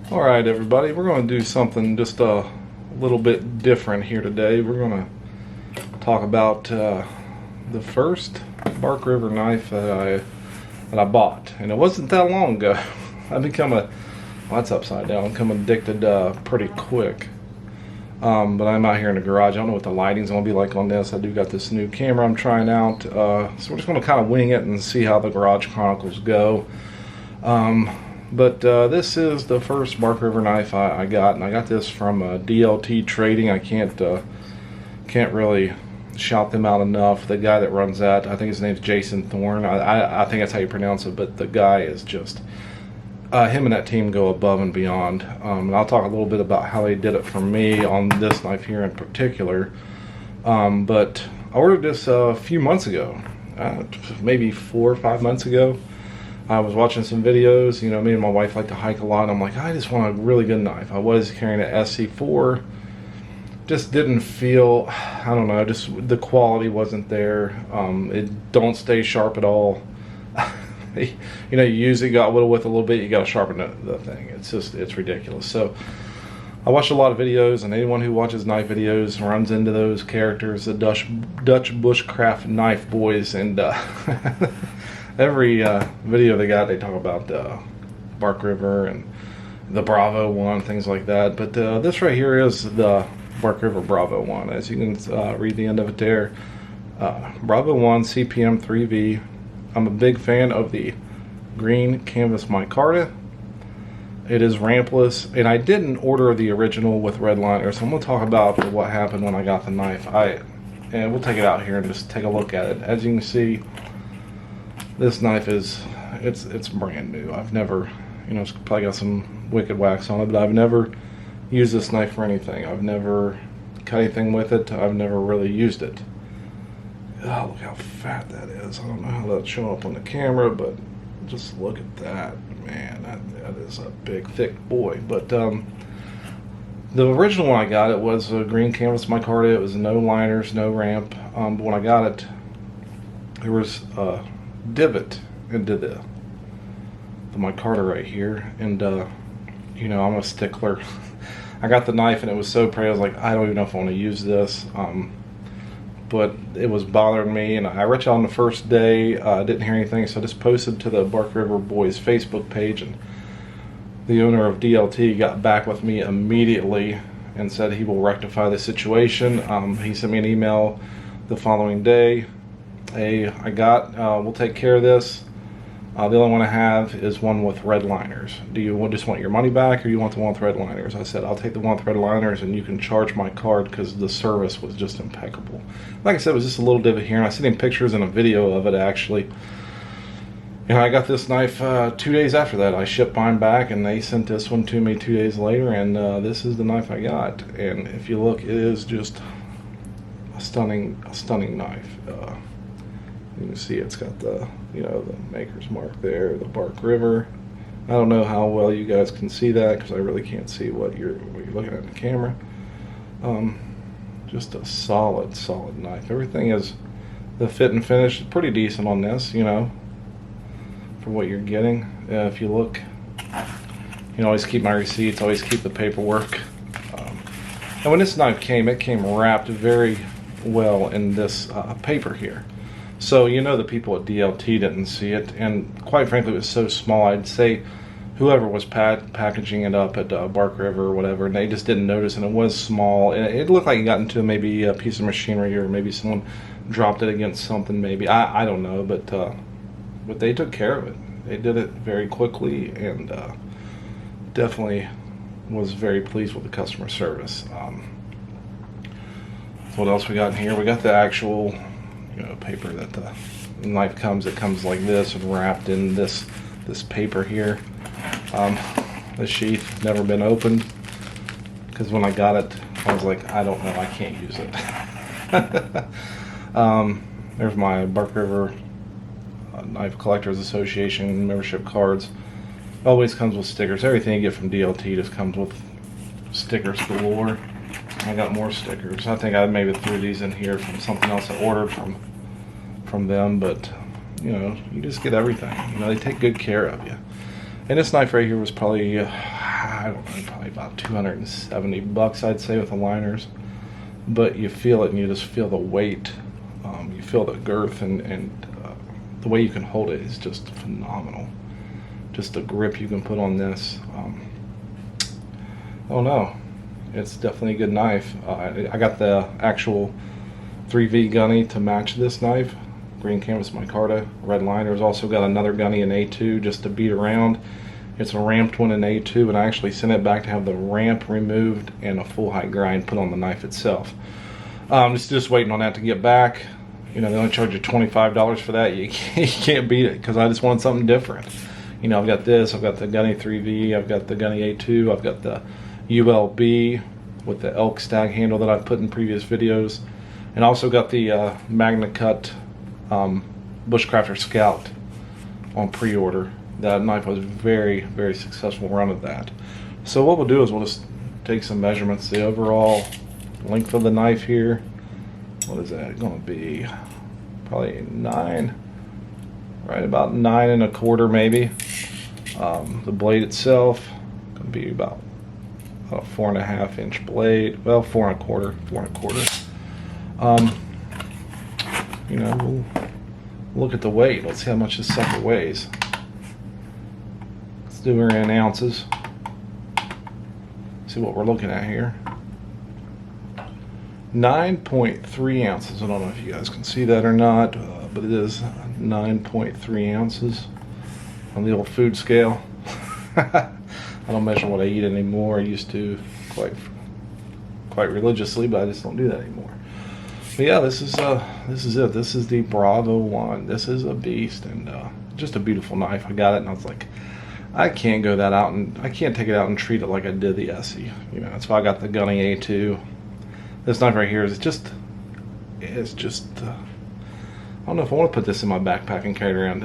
Alright everybody, we're going to do something just a little bit different here today. We're going to talk about the first Bark River knife that I bought. And it wasn't that long ago. I've become well, that's upside down. I've become addicted pretty quick. But I'm out here in the garage. I don't know what the lighting's going to be like on this. I do got this new camera I'm trying out. So we're just going to kind of wing it and see how the Garage Chronicles go. But this is the first Bark River knife I got, and I got this from DLT Trading. I can't really shout them out enough. The guy that runs that, I think his name's Jason Thorne. I think that's how you pronounce it, but the guy is just, him and that team go above and beyond. And I'll talk a little bit about how they did it for me on this knife here in particular. But I ordered this a few months ago, maybe 4 or 5 months ago. I was watching some videos. You know, me and my wife like to hike a lot. I'm like, I just want a really good knife. I was carrying an SC4. Just didn't feel, I don't know, just the quality wasn't there. It don't stay sharp at all. You know, you usually got whittle with a little bit, you got to sharpen the thing. It's ridiculous. So I watch a lot of videos, and anyone who watches knife videos runs into those characters, the Dutch bushcraft knife boys, and every video they got, they talk about Bark River and the Bravo-1, things like that. But this right here is the Bark River Bravo-1. As you can read the end of it there. Bravo-1 CPM 3V. I'm a big fan of the green canvas micarta. It is rampless, and I didn't order the original with red liners. So I'm going to talk about what happened when I got the knife. And we'll take it out here and just take a look at it. As you can see, this knife is, it's brand new. I've never, you know, it's probably got some wicked wax on it, but I've never used this knife for anything. I've never cut anything with it. I've never really used it. Oh, look how fat that is. I don't know how that's showing up on the camera, but just look at that. Man, that is a big, thick boy. But the original one I got, it was a green canvas micarta. It was no liners, no ramp. But when I got it, there was divot into the micarta right here, and you know, I'm a stickler. I got the knife and it was so pretty. I was like, I don't even know if I want to use this, but it was bothering me, and I reached out on the first day. I didn't hear anything, so I just posted to the Bark River Boys Facebook page, and the owner of DLT got back with me immediately and said he will rectify the situation. He sent me an email the following day. Hey, we'll take care of this. The only one I have is one with red liners. Do you just want your money back, or you want the one with red liners? I said, I'll take the one with red liners, and you can charge my card, because the service was just impeccable. Like I said, it was just a little divot here, and I sent him pictures and a video of it, actually. And I got this knife 2 days after that. I shipped mine back, and they sent this one to me 2 days later, and this is the knife I got. And if you look, it is just a stunning knife. You can see it's got the, you know, the maker's mark there, the Bark River. I don't know how well you guys can see that, because I really can't see what you're looking at in the camera. Just a solid knife. Everything is, the fit and finish is pretty decent on this, you know, for what you're getting. If you look, you know, always keep my receipts, always keep the paperwork. And when this knife came, it came wrapped very well in this paper here. So, you know, the people at DLT didn't see it, and quite frankly, it was so small. I'd say whoever was packaging it up at Bark River or whatever, and they just didn't notice, and it was small, and it looked like it got into maybe a piece of machinery, or maybe someone dropped it against something, maybe. I don't know, but they took care of it. They did it very quickly, and definitely was very pleased with the customer service. So what else we got in here? We got the actual, you know, paper that the knife comes. It comes like this and wrapped in this paper here. The sheath never been opened, because when I got it, I was like, I don't know, I can't use it. There's my Bark River Knife Collectors Association membership cards. Always comes with stickers. Everything you get from DLT just comes with stickers galore. I got more stickers. I think I maybe threw these in here from something else I ordered from them, but you know, you just get everything. You know, they take good care of you. And this knife right here was probably, I don't know, probably about 270 bucks, I'd say, with the liners. But you feel it, and you just feel the weight. You feel the girth, and the way you can hold it is just phenomenal. Just the grip you can put on this. Oh no, it's definitely a good knife. I got the actual 3V gunny to match this knife. Green canvas micarta, red liners. Also got another gunny in A2 just to beat around. It's a ramped one in A2, and I actually sent it back to have the ramp removed and a full height grind put on the knife itself. Just waiting on that to get back. You know, they only charge you $25 for that. You can't beat it, because I just wanted something different. You know, I've got this, I've got the gunny 3V, I've got the gunny A2, I've got the ULB with the elk stag handle that I've put in previous videos, and also got the Magna Cut Bushcrafter Scout on pre-order. That knife was very, very successful run of that. So what we'll do is we'll just take some measurements. The overall length of the knife here, what is that going to be? Probably 9, right about 9 1/4 maybe. The blade itself going to be about a 4.5 inch blade. Well, 4 1/4, 4 1/4. You know, we'll look at the weight. Let's see how much this sucker weighs. Let's do her in ounces. See what we're looking at here. 9.3 ounces. I don't know if you guys can see that or not, but it is 9.3 ounces on the old food scale. I don't measure what I eat anymore. I used to quite religiously, but I just don't do that anymore. But yeah, this is it. This is the Bravo-1. This is a beast, and just a beautiful knife. I got it, and I was like, I can't go that out, and I can't take it out and treat it like I did the Essie. You know, that's why I got the gunny A2. This knife right here is just, I don't know if I want to put this in my backpack and carry it around.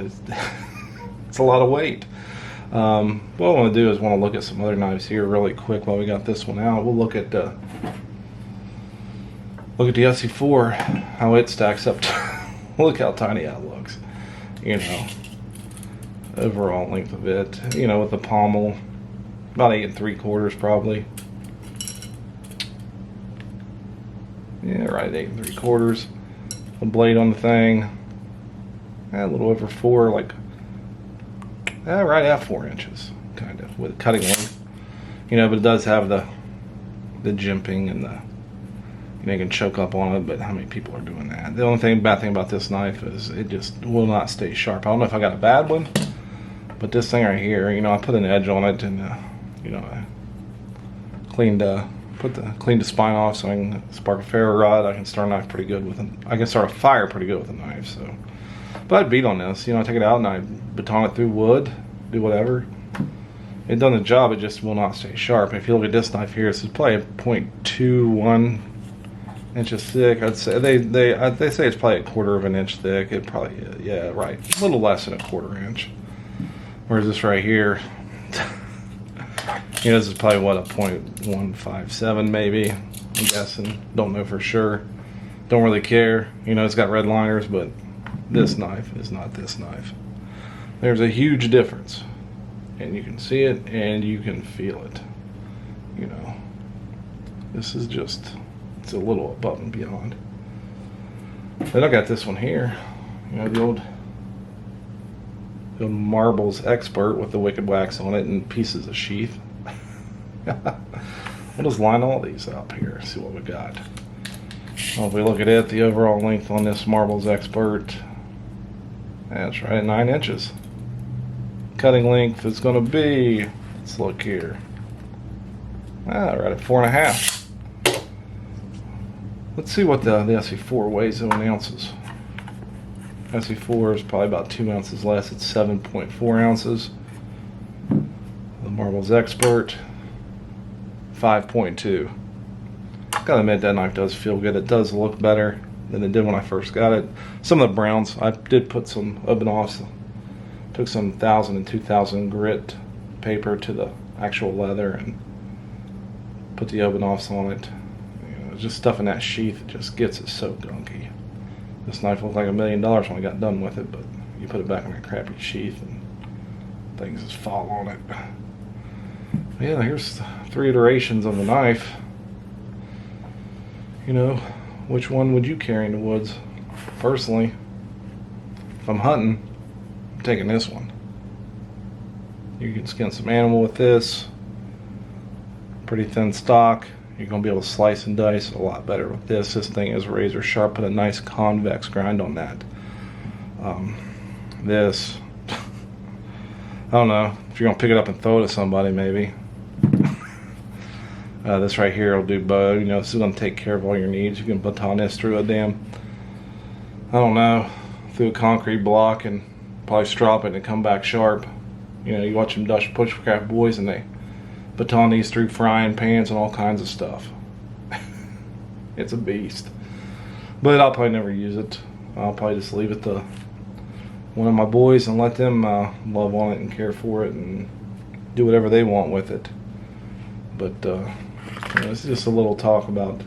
It's a lot of weight. What I want to do is want to look at some other knives here really quick while we got this one out. We'll look at the SE4, how it stacks up to, look how tiny that looks. You know, overall length of it, you know, with the pommel, about 8 3/4 probably. Yeah, right, 8 3/4. The blade on the thing, a little over 4, like, right at 4 inches, kind of, with cutting length. You know, but it does have the jimping and the, you know, you can choke up on it, but how many people are doing that? The only bad thing about this knife is it just will not stay sharp. I don't know if I got a bad one, but this thing right here, you know, I put an edge on it, and you know, I cleaned the spine off so I can spark a ferro rod. I can start a knife pretty good with it. I can start a fire pretty good with a knife. So, but I'd beat on this. You know, I take it out and I baton it through wood, do whatever. It done the job. It just will not stay sharp. If you look at this knife here, this is probably 0.21 inches thick. I'd say they say it's probably 1/4 of an inch thick. It probably is. Yeah, right, a little less than 1/4 inch. Whereas this right here, you know, this is probably what, a 0.157 maybe. I'm guessing. Don't know for sure. Don't really care. You know, it's got red liners, but this knife is not this knife. There's a huge difference, and you can see it and you can feel it. You know, this is just, it's a little above and beyond. Then I got this one here, you know, the old Marbles Expert with the wicked wax on it and pieces of sheath. We'll just line all these up here, see what we got. Well, if we look at it, the overall length on this Marbles Expert, that's right at 9 inches. Cutting length is going to be, let's look here, right at 4.5. Let's see what the SE4 weighs in ounces. SE4 is probably about 2 ounces less. It's 7.4 ounces. The Marbles Expert, 5.2. Gotta admit, that knife does feel good. It does look better than it did when I first got it. Some of the browns, I did put some open-offs. Took some 1,000 and 2,000 grit paper to the actual leather and put the open-offs on it. You know, just stuff in that sheath, it just gets it so gunky. This knife looked like $1 million when I got done with it, but you put it back in that crappy sheath and things just fall on it. Yeah, here's 3 iterations of the knife. You know, which one would you carry in the woods? Personally, if I'm hunting, I'm taking this one. You can skin some animal with this. Pretty thin stock. You're going to be able to slice and dice a lot better with this. This thing is razor sharp. Put a nice convex grind on that. This, I don't know, if you're going to pick it up and throw it at somebody, maybe. This right here will do both. You know, this is going to take care of all your needs. You can baton this through a damn, I don't know, through a concrete block and probably strop it and come back sharp. You know, you watch them Dutch bushcraft boys and they baton these through frying pans and all kinds of stuff. It's a beast. But I'll probably never use it. I'll probably just leave it to one of my boys and let them love on it and care for it and do whatever they want with it. But you know, it's just a little talk about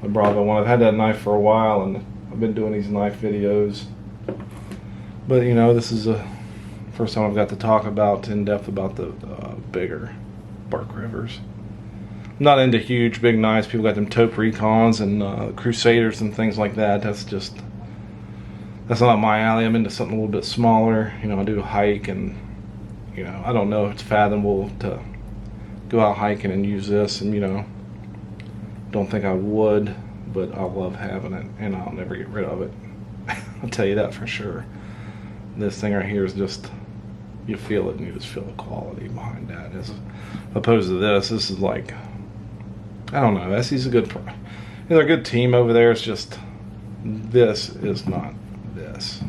the Bravo-1. I've had that knife for a while and I've been doing these knife videos. But you know, this is the first time I've got to talk about in depth about the bigger bark rivers. I'm not into huge big knives. People got them taupe recons and crusaders and things like that. That's not my alley. I'm into something a little bit smaller. You know, I do hike and, you know, I don't know if it's fathomable to go out hiking and use this, and, you know, don't think I would, but I love having it and I'll never get rid of it. I'll tell you that for sure. This thing right here is just, you feel it and you just feel the quality behind that. As opposed to this is like, I don't know, SE's a good, they're a good team over there. It's just, this is not this.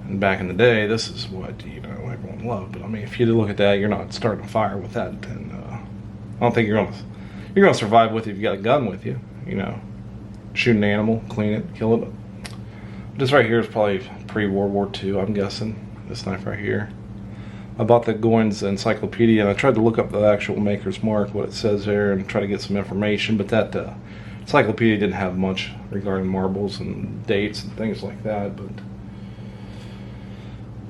And back in the day, this is what, you know, everyone loved. But I mean, if you look at that, you're not starting a fire with that, and I don't think you're gonna survive with it if you got a gun with you. You know, shoot an animal, clean it, kill it. This right here is probably pre-World War II, I'm guessing. This knife right here. I bought the Goins encyclopedia and I tried to look up the actual maker's mark, what it says there, and try to get some information, but that encyclopedia didn't have much regarding marbles and dates and things like that. But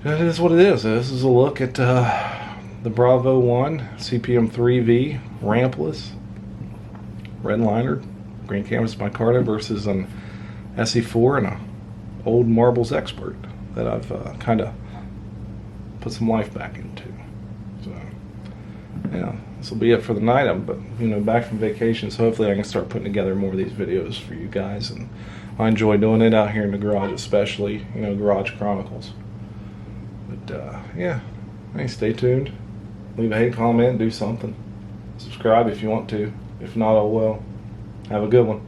it is what it is. This is a look at the Bravo-1 CPM 3V rampless, red liner, green canvas micarta versus an SE4 and a old marbles expert that I've kind of put some life back into. So yeah, this will be it for the night. I'm back from vacation, so hopefully I can start putting together more of these videos for you guys, and I enjoy doing it out here in the garage, especially, you know, Garage Chronicles. But yeah, hey, stay tuned, leave a hate comment, do something, subscribe if you want to. If not, oh well. Have a good one.